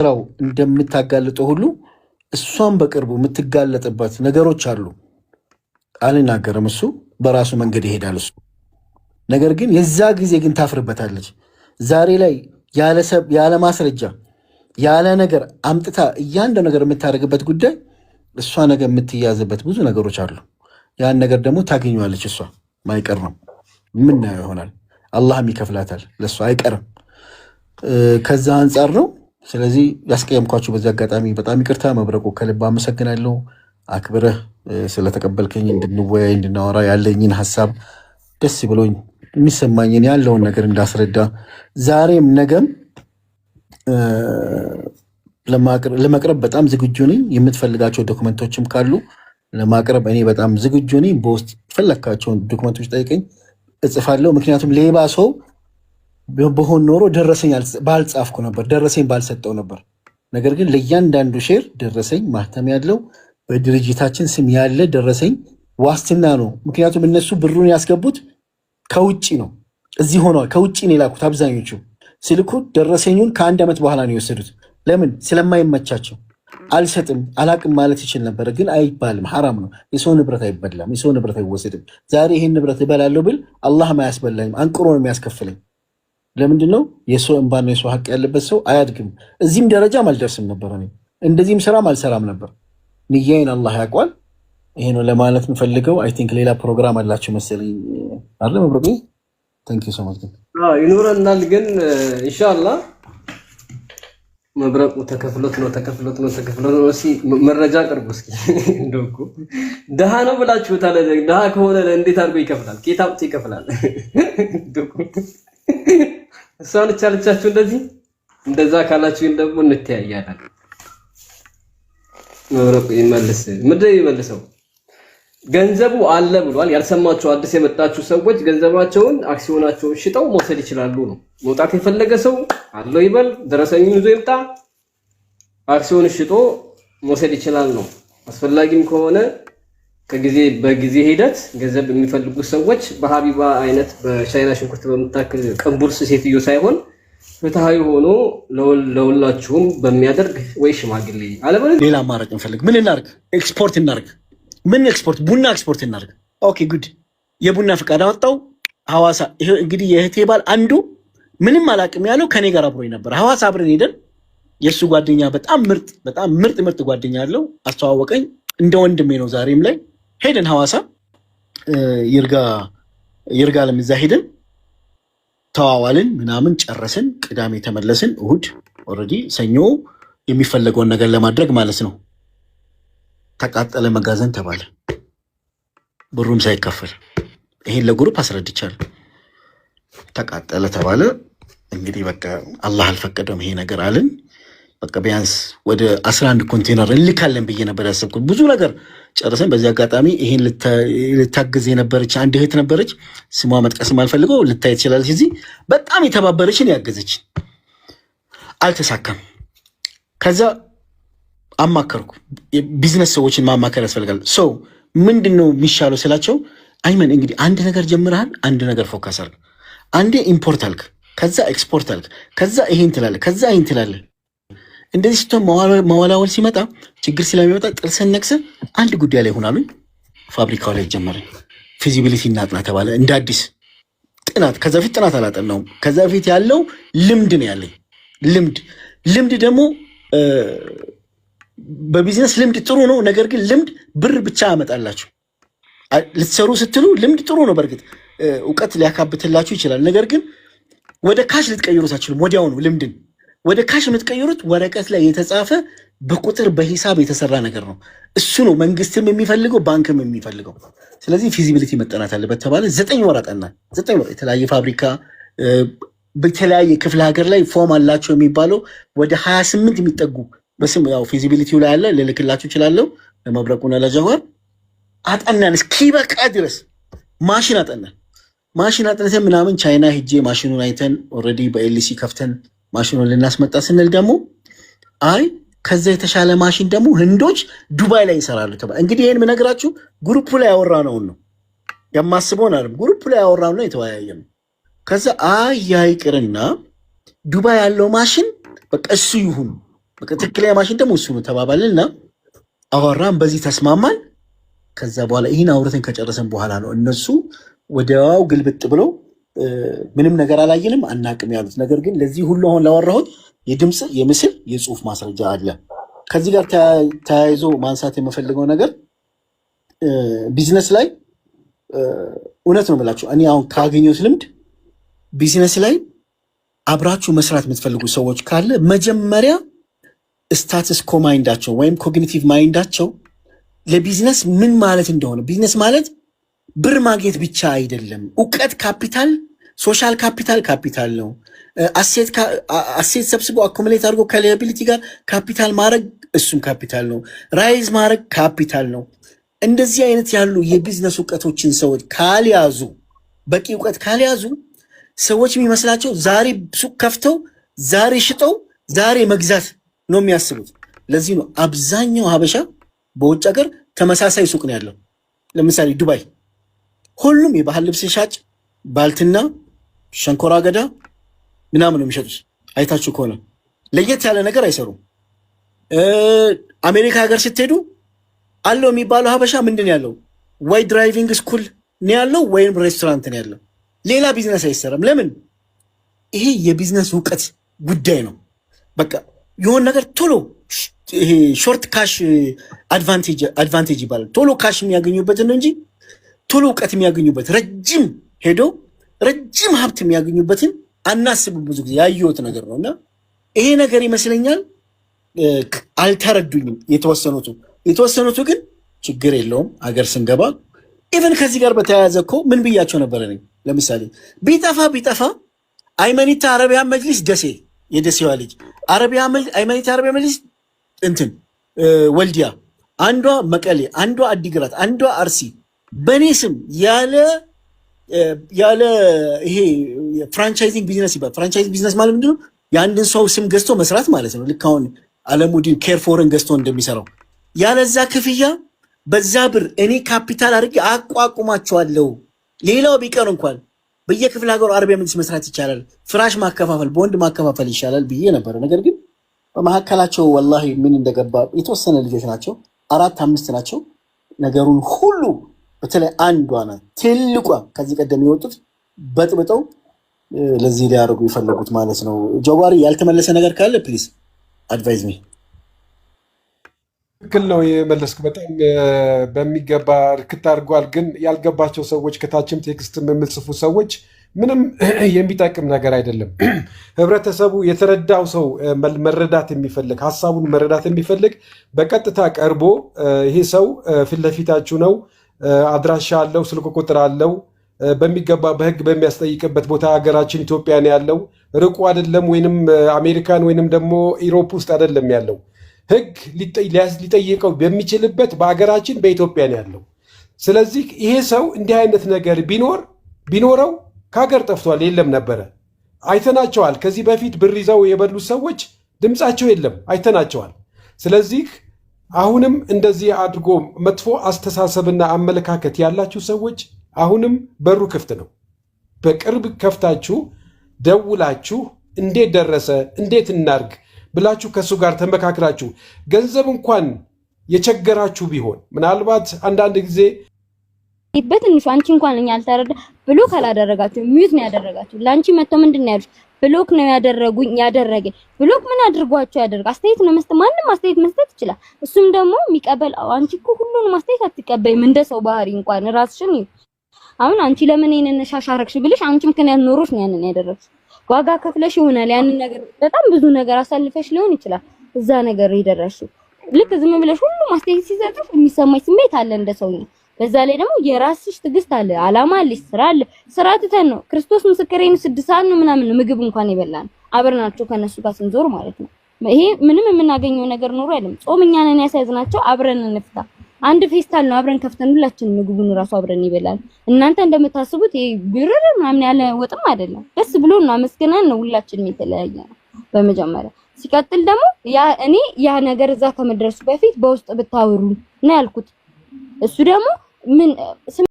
ስራው እንደምታጋልጠው ሁሉ እሷን በቅርቡ የምትጋለጥበት ነገሮች አሉ። አልናገርም። እሱ በራሱ መንገድ ይሄዳል እሱ። ነገር ግን የዛ ጊዜ ግን ታፍርበታለች። ዛሬ ላይ ያለ ማስረጃ ያለ ነገር አምጥታ እያንዳንዱ ነገር የምታደርግበት ጉዳይ እሷ ነገር የምትያዝበት ብዙ ነገሮች አሉ። ያን ነገር ደግሞ ታገኘዋለች። እሷ ማይቀር ነው፣ ምናየው ይሆናል። አላህም ይከፍላታል፣ ለእሷ አይቀርም። ከዛ አንጻር ነው። ስለዚህ ያስቀየምኳችሁ በዚህ አጋጣሚ በጣም ይቅርታ። መብረቁ ከልብ አመሰግናለሁ። አክብረህ ስለተቀበልከኝ እንድንወያይ እንድናወራ ያለኝን ሀሳብ ደስ ብሎኝ የሚሰማኝን ያለውን ነገር እንዳስረዳ ዛሬም ነገም ለማቅረብ በጣም ዝግጁ ነኝ። የምትፈልጋቸው ዶክመንቶችም ካሉ ለማቅረብ እኔ በጣም ዝግጁ ነኝ። በውስጥ የፈለግካቸውን ዶክመንቶች ጠይቀኝ፣ እጽፋለሁ። ምክንያቱም ሌባ ሰው በሆን ኖሮ ደረሰኝ ባልጻፍኩ ነበር፣ ደረሰኝ ባልሰጠው ነበር። ነገር ግን ለእያንዳንዱ ሼር ደረሰኝ ማህተም ያለው በድርጅታችን ስም ያለ ደረሰኝ ዋስትና ነው። ምክንያቱም እነሱ ብሩን ያስገቡት ከውጭ ነው፣ እዚህ ሆነዋል። ከውጭ ነው የላኩት። አብዛኞቹ ሲልኩ ደረሰኙን ከ1 ዓመት በኋላ ነው የወሰዱት። ለምን? ስለማይመቻቸው። አልሰጥም አላቅም ማለት ይችል ነበር፣ ግን አይባልም፣ ሐራም ነው። የሰው ንብረት አይበላም፣ የሰው ንብረት አይወሰድም። ዛሬ ይህን ንብረት እበላለሁ ብል አላህም አያስበላኝም፣ አንቅሮ ነው የሚያስከፍለኝ። ለምንድን ነው? የሰው እንባና የሰው ሀቅ ያለበት ሰው አያድግም። እዚህም ደረጃም አልደርስም ነበር፣ እኔ እንደዚህም ስራም አልሰራም ነበር። ንያዬን አላህ ያውቋል። ይሄ ነው ለማለት የምፈልገው። አይ ቲንክ ሌላ ፕሮግራም አላችሁ መሰለኝ አለ መብረቁ። ታንክ ዩ ሶ ማች። ይኖረናል ግን ኢንሻአላህ መብረቁ ተከፍሎት ነው። እስኪ መረጃ ቅርቡ እስኪ። እንደውኩ ደሃ ነው ብላችሁታል። ደሃ ከሆነ እንዴት አድርጎ ይከፍላል? ኬታውት ይከፍላል። እንደውኩ እሷን ቻለቻችሁ እንደዛ ካላችሁ ደግሞ እንተያያለን። መብረቁ ይመልስ ምንድነው ይመልሰው? ገንዘቡ አለ ብሏል። ያልሰማችሁ አዲስ የመጣችሁ ሰዎች ገንዘባቸውን አክሲዮናቸውን ሽጠው መውሰድ ይችላሉ ነው። መውጣት የፈለገ ሰው አለው ይበል፣ ደረሰኙን ይዞ ይምጣ፣ አክሲዮን ሽጦ መውሰድ ይችላል ነው። አስፈላጊም ከሆነ በጊዜ ሂደት ገንዘብ የሚፈልጉ ሰዎች በሀቢባ አይነት በቻይና ሽንኩርት በምታክል ቅንቡርስ ሴትዮ ሳይሆን ፍትሃዊ ሆኖ ለሁላችሁም በሚያደርግ ወይ ሽማግሌ አለበለዚያ ሌላ አማራጭ እንፈልግ። ምን እናርግ? ኤክስፖርት እናርግ። ምን ኤክስፖርት? ቡና ኤክስፖርት እናርግ። ኦኬ ጉድ። የቡና ፍቃድ አወጣው ሐዋሳ። ይሄ እንግዲህ የእህቴ ባል አንዱ ምንም አላቅም ያለው ከኔ ጋር አብሮኝ ነበር። ሐዋሳ አብረን ሄደን የሱ ጓደኛ በጣም ምርጥ ጓደኛ አለው፣ አስተዋወቀኝ። እንደ ወንድሜ ነው። ዛሬም ላይ ሄደን ሐዋሳ ይርጋ ለምዛ ሄደን ተዋዋልን ምናምን ጨረስን። ቅዳሜ ተመለስን። እሁድ ኦልሬዲ ሰኞ የሚፈለገውን ነገር ለማድረግ ማለት ነው። ተቃጠለ መጋዘን ተባለ፣ ብሩም ሳይከፈል። ይሄን ለግሩፕ አስረድቻለሁ። ተቃጠለ ተባለ። እንግዲህ በቃ አላህ አልፈቀደውም ይሄ ነገር አልን። በቃ ቢያንስ ወደ 11 ኮንቴነር እንልካለን ብዬ ነበር ያሰብኩት። ብዙ ነገር ጨርሰን፣ በዚህ አጋጣሚ ይሄን ልታግዝ የነበረች አንድ እህት ነበረች፣ ስሟ መጥቀስም አልፈልገው፣ ልታይ ትችላለች። እዚህ በጣም የተባበረችን ያገዘች፣ አልተሳካም። ከዛ አማከርኩ። ቢዝነስ ሰዎችን ማማከር ያስፈልጋል። ሰው ምንድን ነው የሚሻለው ስላቸው፣ አይመን እንግዲህ አንድ ነገር ጀምረሃል፣ አንድ ነገር ፎከስ አልክ። አንዴ ኢምፖርት አልክ፣ ከዛ ኤክስፖርት አልክ፣ ከዛ ይሄን ትላለህ፣ ከዛ ይሄን ትላለህ። እንደዚህ ስትሆን መወላወል ሲመጣ ችግር ስለሚመጣ ጥርስን ነክሰህ አንድ ጉዳይ ላይ ሆናሉኝ። ፋብሪካው ላይ ጀመረ። ፊዚቢሊቲ እናጥና ተባለ፣ እንደ አዲስ ጥናት። ከዛ በፊት ጥናት አላጠናውም። ከዛ በፊት ያለው ልምድ ነው ያለኝ። ልምድ ደግሞ በቢዝነስ ልምድ ጥሩ ነው። ነገር ግን ልምድ ብር ብቻ ያመጣላችሁ። ልትሰሩ ስትሉ ልምድ ጥሩ ነው። በእርግጥ እውቀት ሊያካብትላችሁ ይችላል። ነገር ግን ወደ ካሽ ልትቀይሩት አትችሉም። ወዲያውኑ ልምድን ወደ ካሽ የምትቀይሩት ወረቀት ላይ የተጻፈ በቁጥር በሂሳብ የተሰራ ነገር ነው። እሱ ነው መንግስትም የሚፈልገው ባንክም የሚፈልገው። ስለዚህ ፊዚቢሊቲ መጠናት አለበት ተባለ። 9 ወር አጠናን። 9 ወር የተለያየ ፋብሪካ በተለያየ ክፍለ ሀገር ላይ ፎርም አላቸው የሚባለው ወደ 28 የሚጠጉ በስም ያው ፊዚቢሊቲው ላይ አለ። ልልክላችሁ እችላለሁ። ለመብረቁና ለጀዋር አጠናን እስኪበቃ ድረስ ማሽን አጠንተን ምናምን ቻይና ሄጄ ማሽኑን አይተን ኦልሬዲ በኤልሲ ከፍተን ማሽኑን ልናስመጣ ስንል ደግሞ አይ ከዛ የተሻለ ማሽን ደግሞ ህንዶች ዱባይ ላይ ይሰራሉ ተባለ። እንግዲህ ይሄን የምነግራችሁ ግሩፕ ላይ ያወራነውን ነው የማስበውን አይደል፣ ግሩፕ ላይ ያወራነው የተወያየነው። ከዛ አይ ያይቅርና ዱባይ ያለው ማሽን በቃ እሱ ይሁን በቃ ትክክለኛ ማሽን ደግሞ እሱ ነው ተባባልንና አወራን፣ በዚህ ተስማማን። ከዛ በኋላ ይህን አውርተን ከጨረሰን በኋላ ነው እነሱ ወዲያው ግልብጥ ብለው ምንም ነገር አላየንም አናቅም ያሉት። ነገር ግን ለዚህ ሁሉ አሁን ላወራሁት የድምፅ የምስል የጽሁፍ ማስረጃ አለ። ከዚህ ጋር ተያይዞ ማንሳት የምፈልገው ነገር ቢዝነስ ላይ እውነት ነው የምላችሁ፣ እኔ አሁን ካገኘሁት ልምድ ቢዝነስ ላይ አብራችሁ መስራት የምትፈልጉ ሰዎች ካለ መጀመሪያ ስታትስ ኮ ማይንዳቸው ወይም ኮግኒቲቭ ማይንዳቸው ለቢዝነስ ምን ማለት እንደሆነ፣ ቢዝነስ ማለት ብር ማግኘት ብቻ አይደለም። እውቀት ካፒታል፣ ሶሻል ካፒታል ነው። አሴት ሰብስቦ አኮሙሌት አድርጎ ከሊያቢሊቲ ጋር ካፒታል ማድረግ እሱም ካፒታል ነው። ራይዝ ማድረግ ካፒታል ነው። እንደዚህ አይነት ያሉ የቢዝነስ እውቀቶችን ሰዎች ካልያዙ፣ በቂ እውቀት ካልያዙ ሰዎች የሚመስላቸው ዛሬ ሱቅ ከፍተው ዛሬ ሽጠው ዛሬ መግዛት ነው የሚያስቡት። ለዚህ ነው አብዛኛው ሀበሻ በውጭ ሀገር ተመሳሳይ ሱቅ ነው ያለው። ለምሳሌ ዱባይ ሁሉም የባህል ልብስ ሻጭ፣ ባልትና፣ ሸንኮራ አገዳ ምናምን ነው የሚሸጡት። አይታችሁ ከሆነ ለየት ያለ ነገር አይሰሩም። አሜሪካ ሀገር ስትሄዱ አለው የሚባለው ሀበሻ ምንድን ያለው ወይ ድራይቪንግ ስኩል ነው ያለው ወይም ሬስቶራንት ነው ያለው። ሌላ ቢዝነስ አይሰራም። ለምን? ይሄ የቢዝነስ እውቀት ጉዳይ ነው። በቃ የሆነ ነገር ቶሎ ይሄ ሾርት ካሽ አድቫንቴጅ ይባላል። ቶሎ ካሽ የሚያገኙበትን ነው እንጂ ቶሎ እውቀት የሚያገኙበት ረጅም ሄዶ ረጅም ሀብት የሚያገኙበትን አናስብም። ብዙ ጊዜ ያየሁት ነገር ነው እና ይሄ ነገር ይመስለኛል አልተረዱኝም የተወሰኑቱ ግን ችግር የለውም አገር ስንገባ ኢቨን ከዚህ ጋር በተያያዘ እኮ ምን ብያቸው ነበረ ነኝ። ለምሳሌ ቢጠፋ አይመኒታ አረቢያ መጅሊስ ደሴ የደሴዋ ልጅ አይመኒታ አረቢያ መጅሊስ እንትን ወልዲያ፣ አንዷ መቀሌ፣ አንዷ አዲግራት፣ አንዷ አርሲ በኔ ስም ያለ ይሄ ፍራንቻይዚንግ ቢዝነስ ይባላል። ፍራንቻይዚንግ ቢዝነስ ማለት ምንድነው? የአንድን ሰው ስም ገዝቶ መስራት ማለት ነው። ልክ አሁን አለሙዲን ኬርፎርን ገዝቶ እንደሚሰራው ያለዛ ክፍያ በዛ ብር እኔ ካፒታል አድርጌ አቋቁማቸዋለሁ። ሌላው ቢቀር እንኳን በየክፍለ ሀገሩ አረቢያ መጅሊስ መስራት ይቻላል። ፍራሽ ማከፋፈል፣ ቦንድ ማከፋፈል ይሻላል ብዬ ነበረ። ነገር ግን በመካከላቸው ወላሂ ምን እንደገባ የተወሰነ ልጆች ናቸው፣ 4-5 ናቸው። ነገሩን ሁሉ በተለይ አንዷ ናት ትልቋ ከዚህ ቀደም የወጡት በጥብጠው ለዚህ ሊያደርጉ የፈለጉት ማለት ነው። ጀዋሪ ያልተመለሰ ነገር ካለ ፕሊዝ አድቫይዝ ሚ። ትክክል ነው የመለስክ፣ በጣም በሚገባ እርክት አድርጓል። ግን ያልገባቸው ሰዎች ከታችም ቴክስት የምጽፉ ሰዎች ምንም የሚጠቅም ነገር አይደለም። ህብረተሰቡ የተረዳው ሰው መረዳት የሚፈልግ ሀሳቡን መረዳት የሚፈልግ በቀጥታ ቀርቦ ይሄ ሰው ፊት ለፊታችሁ ነው፣ አድራሻ አለው፣ ስልክ ቁጥር አለው፣ በሚገባ በህግ በሚያስጠይቅበት ቦታ ሀገራችን ኢትዮጵያ ነው ያለው፣ ርቁ አይደለም፣ ወይንም አሜሪካን ወይንም ደግሞ ኢሮፕ ውስጥ አይደለም ያለው። ህግ ሊጠይቀው በሚችልበት በሀገራችን በኢትዮጵያ ነው ያለው። ስለዚህ ይሄ ሰው እንዲህ አይነት ነገር ቢኖረው ከሀገር ጠፍቷል፣ የለም ነበረ። አይተናቸዋል። ከዚህ በፊት ብር ይዘው የበሉት ሰዎች ድምፃቸው የለም፣ አይተናቸዋል። ስለዚህ አሁንም እንደዚህ አድርጎ መጥፎ አስተሳሰብና አመለካከት ያላችሁ ሰዎች አሁንም በሩ ክፍት ነው። በቅርብ ከፍታችሁ ደውላችሁ እንዴት ደረሰ እንዴት እናርግ ብላችሁ ከእሱ ጋር ተመካክራችሁ ገንዘብ እንኳን የቸገራችሁ ቢሆን ምናልባት አንዳንድ ጊዜ በትንሹ አንቺ እንኳን እኛ አልተረዳ ብሎክ አላደረጋችሁ፣ ሚዩት ነው ያደረጋችሁ። ላንቺ መጥቶ ምንድነው ያሉት? ብሎክ ነው ያደረገ ብሎክ ምን አድርጓችሁ ያደርግ? አስተያየት ነው መስጠት፣ ማንንም አስተያየት መስጠት ይችላል። እሱም ደግሞ የሚቀበል አንቺ እኮ ሁሉንም አስተያየት አትቀበይም፣ እንደ ሰው ባህሪ እንኳን ራስሽን አሁን አንቺ ለምን ይሄንን ሻሻረክሽ ብለሽ አንቺ ምክንያት ኖሮሽ ነው ያንን ያደረግሽ። ዋጋ ከፍለሽ ይሆናል ያንን ነገር በጣም ብዙ ነገር አሳልፈሽ ሊሆን ይችላል እዛ ነገር ይደረሽው። ልክ ዝም ብለሽ ሁሉም አስተያየት ሲሰጥሽ የሚሰማሽ ስሜት አለ እንደ ሰው ነው። በዛ ላይ ደግሞ የራስሽ ትግስት አለ፣ አላማ አለሽ፣ ስራ አለ። ስራ ትተን ነው ክርስቶስ ምስክሬን 6 ሰዓት ነው ምናምን ምግብ እንኳን ይበላል አብረናቸው ከነሱ ጋር ስንዞር ማለት ነው። ይሄ ምንም የምናገኘው ነገር ኖሮ አይደለም። ጾም እኛ ነን ያሳዝናቸው፣ አብረን እንፍታ። አንድ ፌስታል ነው አብረን ከፍተን ሁላችንም ምግቡን ራሱ አብረን ይበላል። እናንተ እንደምታስቡት ይሄ ብርር ምናምን ያለ ወጥም አይደለም። ደስ ብሎን ነው አመስግነን ነው ሁላችንም የተለያየ ነው በመጀመሪያ። ሲቀጥል ደግሞ ያ ነገር እዛ ከመድረሱ በፊት በውስጥ ብታወሩ ነው ያልኩት። እሱ ደግሞ ምን